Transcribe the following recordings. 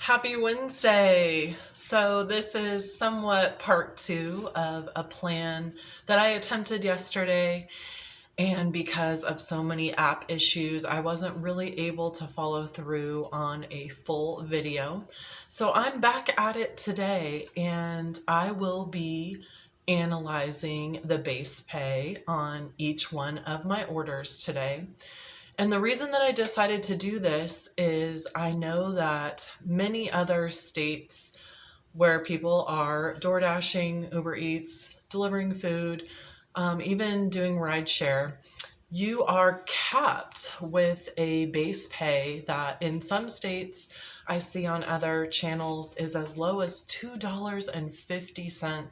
Happy Wednesday! So this is somewhat part two of a plan that I attempted yesterday, and because of so many app issues, I wasn't really able to follow through on a full video. So I'm back at it today, and I will be analyzing the base pay on each one of my orders today. And the reason that I decided to do this is I know that many other states where people are door dashing, Uber Eats, delivering food, even doing rideshare, you are capped with a base pay that in some states I see on other channels is as low as $2.50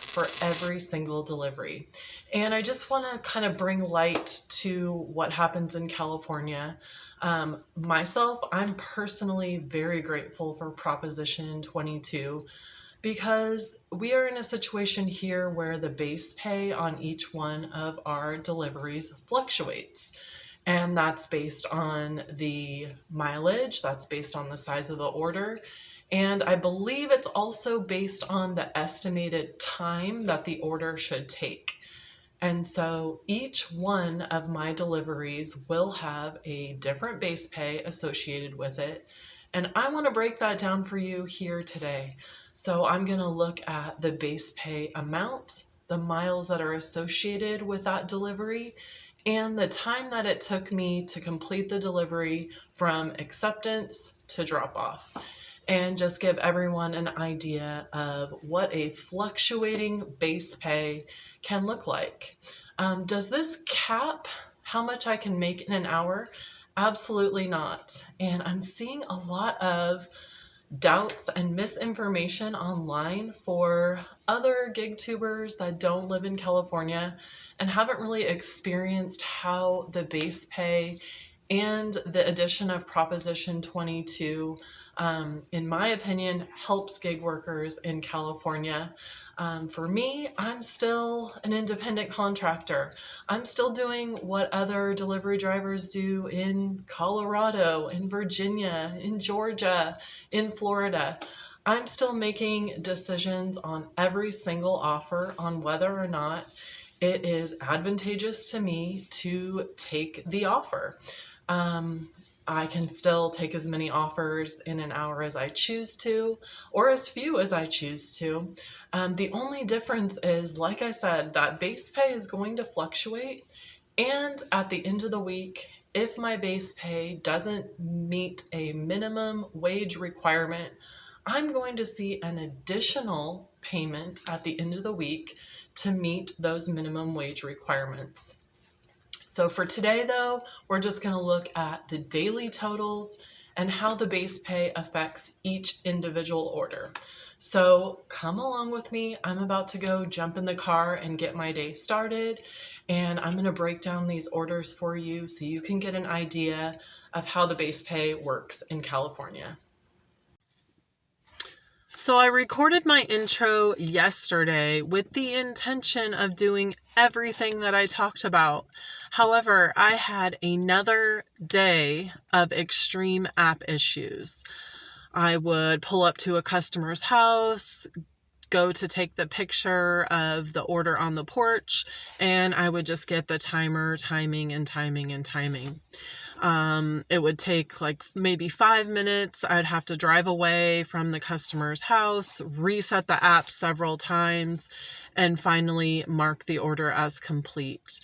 for every single delivery. And I just want to kind of bring light to what happens in California. Myself, I'm personally very grateful for Proposition 22 because we are in a situation here where the base pay on each one of our deliveries fluctuates. And that's based on the mileage, that's based on the size of the order, and I believe it's also based on the estimated time that the order should take. And so each one of my deliveries will have a different base pay associated with it. And I want to break that down for you here today. So I'm going to look at the base pay amount, the miles that are associated with that delivery, and the time that it took me to complete the delivery from acceptance to drop off, and just give everyone an idea of what a fluctuating base pay can look like. Does this cap how much I can make in an hour? Absolutely not. And I'm seeing a lot of doubts and misinformation online for other gig tubers that don't live in California and haven't really experienced how the base pay and the addition of Proposition 22, in my opinion, helps gig workers in California. For me, I'm still an independent contractor. I'm still doing what other delivery drivers do in Colorado, in Virginia, in Georgia, in Florida. I'm still making decisions on every single offer on whether or not it is advantageous to me to take the offer. I can still take as many offers in an hour as I choose to, or as few as I choose to. The only difference is, like I said, that base pay is going to fluctuate. And at the end of the week, if my base pay doesn't meet a minimum wage requirement, I'm going to see an additional payment at the end of the week to meet those minimum wage requirements. So for today, though, we're just going to look at the daily totals and how the base pay affects each individual order. So come along with me. I'm about to go jump in the car and get my day started, and I'm going to break down these orders for you so you can get an idea of how the base pay works in California. So I recorded my intro yesterday with the intention of doing everything that I talked about. However, I had another day of extreme app issues. I would pull up to a customer's house, go to take the picture of the order on the porch, and I would just get the timer timing. It would take like maybe 5 minutes. I'd have to drive away from the customer's house, reset the app several times, and finally mark the order as complete.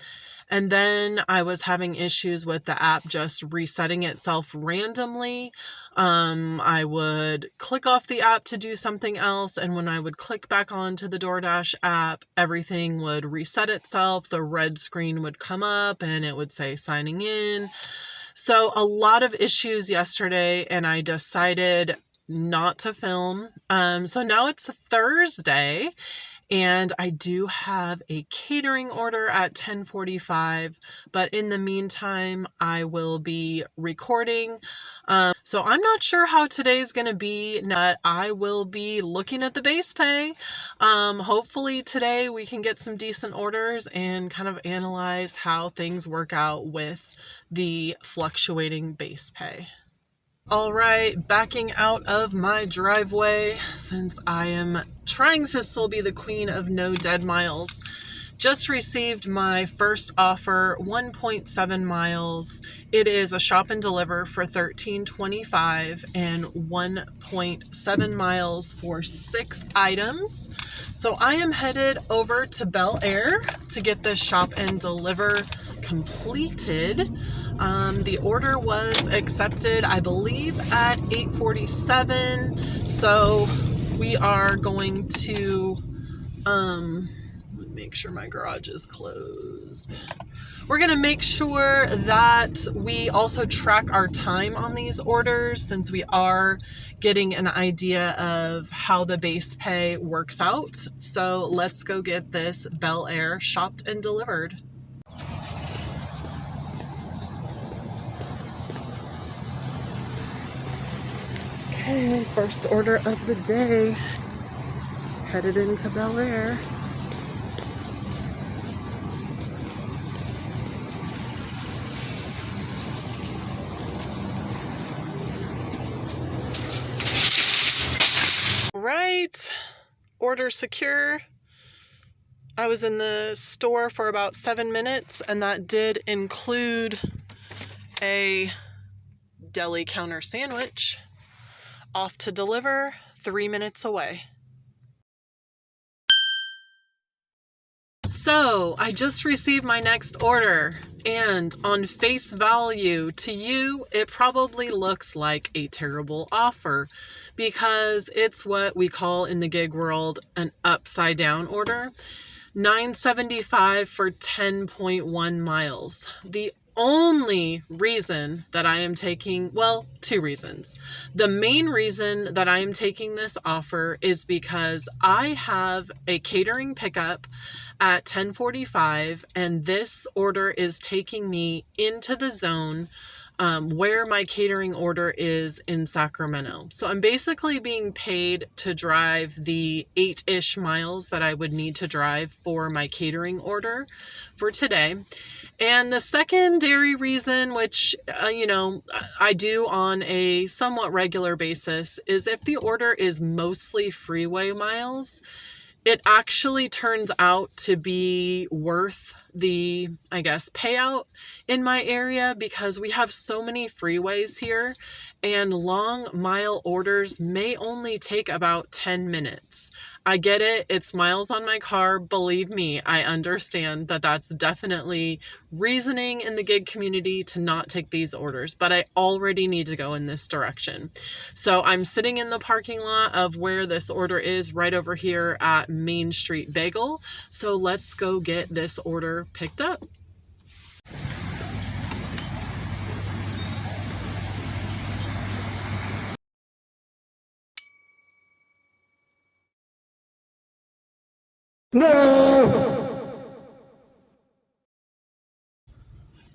And then I was having issues with the app just resetting itself randomly. I would click off the app to do something else, and when I would click back onto the DoorDash app, everything would reset itself. The red screen would come up and it would say signing in. So a lot of issues yesterday, and I decided not to film. So now it's Thursday, and I do have a catering order at 10:45, but in the meantime, I will be recording. So I'm not sure how today's going to be. I will be looking at the base pay. Hopefully today we can get some decent orders and kind of analyze how things work out with the fluctuating base pay. All right, backing out of my driveway since I am trying to still be the queen of no dead miles. Just received my first offer, 1.7 miles. It is a shop and deliver for $13.25 and 1.7 miles for 6 items. So I am headed over to Bel Air to get this shop and deliver completed. The order was accepted, I believe, at 8:47. So we are going to make sure my garage is closed. We're gonna make sure that we also track our time on these orders, since we are getting an idea of how the base pay works out. So let's go get this Bel Air shopped and delivered. Okay, first order of the day, headed into Bel Air. Right, order secure. I was in the store for about 7 minutes, and that did include a deli counter sandwich. Off to deliver, 3 minutes away. So I just received my next order, and on face value to you, it probably looks like a terrible offer because it's what we call in the gig world an upside down order. $9.75 for 10.1 miles. The only reason that I am taking, well, 2 reasons. The main reason that I am taking this offer is because I have a catering pickup at 10:45, and this order is taking me into the zone where my catering order is in Sacramento. So I'm basically being paid to drive the 8-ish miles that I would need to drive for my catering order for today. And the secondary reason, which, I do on a somewhat regular basis, is if the order is mostly freeway miles, it actually turns out to be worth the, I guess, payout in my area because we have so many freeways here, and long mile orders may only take about 10 minutes. I get it. It's miles on my car. Believe me, I understand that that's definitely reasoning in the gig community to not take these orders, but I already need to go in this direction. So I'm sitting in the parking lot of where this order is right over here at Main Street Bagel. So let's go get this order picked up. No!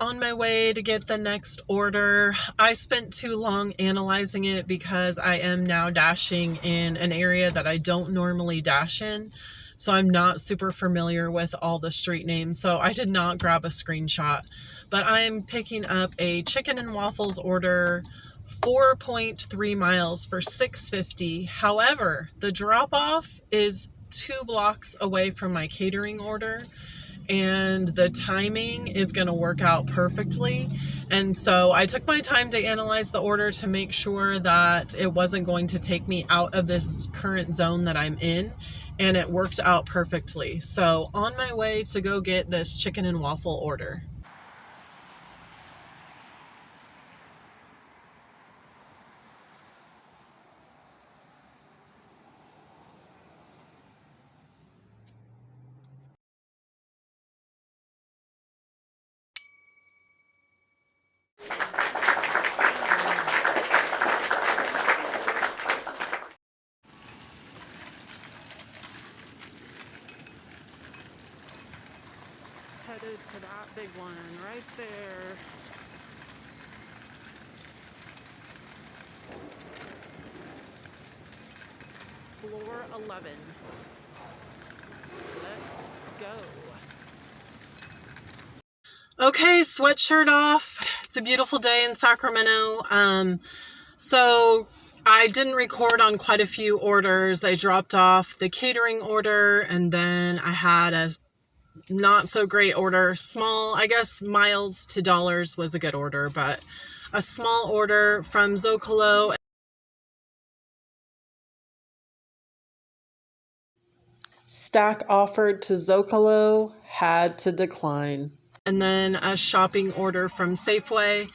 On my way to get the next order. I spent too long analyzing it because I am now dashing in an area that I don't normally dash in. So I'm not super familiar with all the street names. So I did not grab a screenshot, but I am picking up a chicken and waffles order, 4.3 miles for $6.50. However, the drop off is 2 blocks away from my catering order, and the timing is going to work out perfectly. And so I took my time to analyze the order to make sure that it wasn't going to take me out of this current zone that I'm in, and it worked out perfectly. So on my way to go get this chicken and waffle order. Headed to that big one right there. Floor 11. Let's go. Okay, sweatshirt off. It's a beautiful day in Sacramento. So I didn't record on quite a few orders. I dropped off the catering order, and then I had a not so great order. Small, I guess miles to dollars was a good order, but a small order from Zocalo. Stack offered to Zocalo, had to decline. And then a shopping order from Safeway.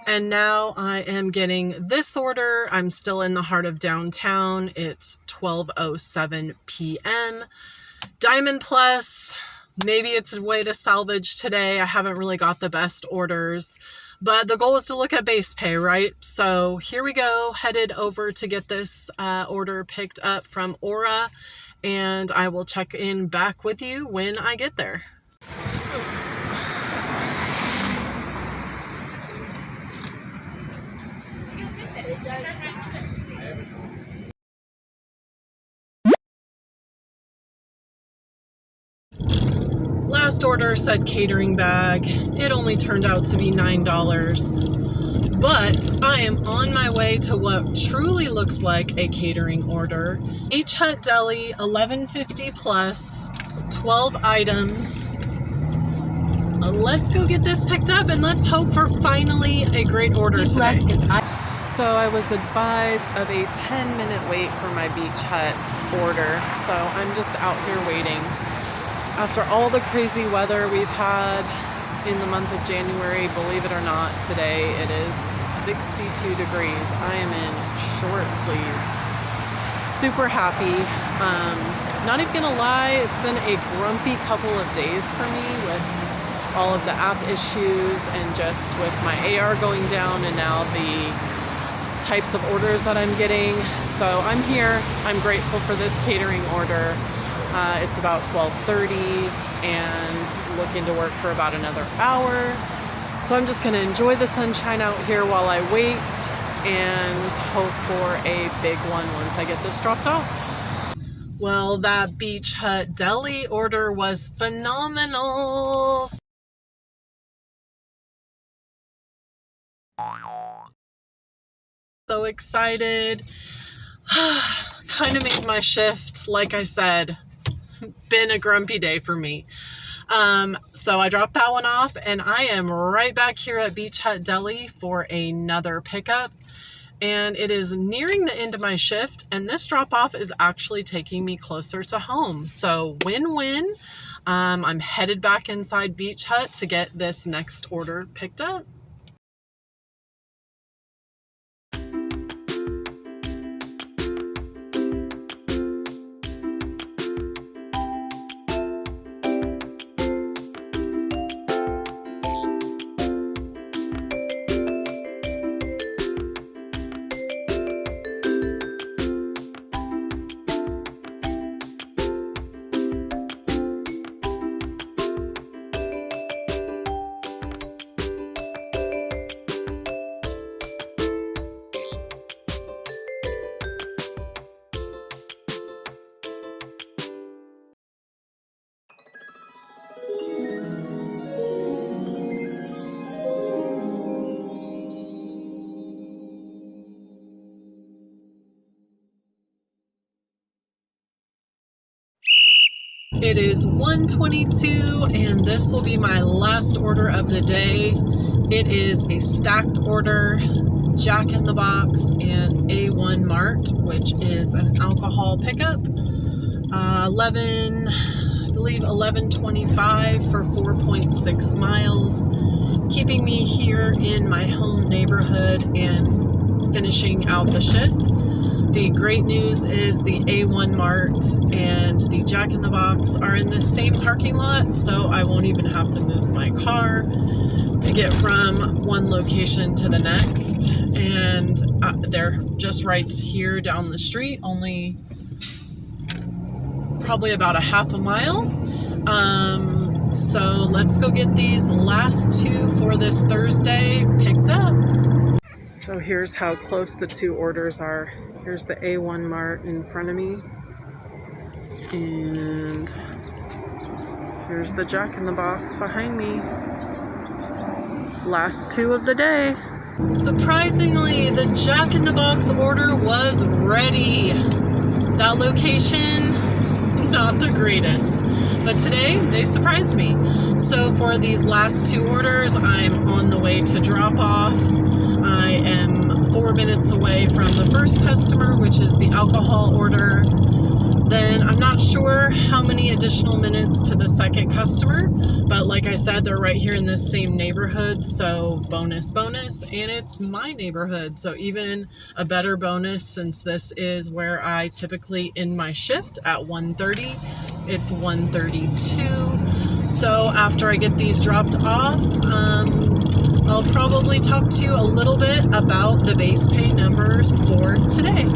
And now I am getting this order. I'm still in the heart of downtown. It's 12:07 p.m. Diamond Plus. Maybe it's a way to salvage today. I haven't really got the best orders, but the goal is to look at base pay, right? So here we go, headed over to get this order picked up from Aura, and I will check in back with you when I get there. Last order said catering bag. It only turned out to be $9. But I am on my way to what truly looks like a catering order. Beach Hut Deli, $11.50 plus, 12 items. Let's go get this picked up and let's hope for finally a great order today. So I was advised of a 10-minute wait for my Beach Hut order. So I'm just out here waiting. After all the crazy weather we've had in the month of January, believe it or not, today it is 62 degrees. I am in short sleeves. Super happy. Not even gonna lie, it's been a grumpy couple of days for me with all of the app issues and just with my AR going down and now the types of orders that I'm getting. So I'm here. I'm grateful for this catering order. It's about 12:30 and looking to work for about another hour. So I'm just gonna enjoy the sunshine out here while I wait and hope for a big one once I get this dropped off. Well, that Beach Hut Deli order was phenomenal. So excited. Kind of made my shift, like I said. Been a grumpy day for me. So I dropped that one off and I am right back here at Beach Hut Deli for another pickup. And it is nearing the end of my shift and this drop off is actually taking me closer to home. So win-win. I'm headed back inside Beach Hut to get this next order picked up. It is 1:22 and this will be my last order of the day. It is a stacked order, Jack in the Box and A1 Mart, which is an alcohol pickup. 11.25 for 4.6 miles, keeping me here in my home neighborhood and finishing out the shift. The great news is the A1 Mart and the Jack in the Box are in the same parking lot, so I won't even have to move my car to get from one location to the next. And they're just right here down the street, only probably about a half a mile. So let's go get these last two for this Thursday picked up. So here's how close the two orders are. Here's the A1 Mart in front of me. And here's the Jack in the Box behind me. Last two of the day. Surprisingly, the Jack in the Box order was ready. That location, not the greatest. But today, they surprised me. So for these last two orders, I'm on the way to drop off. I am 4 minutes away from the first customer, which is the alcohol order. Then I'm not sure how many additional minutes to the second customer, but like I said, they're right here in this same neighborhood, so bonus, and it's my neighborhood, so even a better bonus since this is where I typically end my shift at 1:30. It's 1:32, so after I get these dropped off, I'll probably talk to you a little bit about the base pay numbers for today.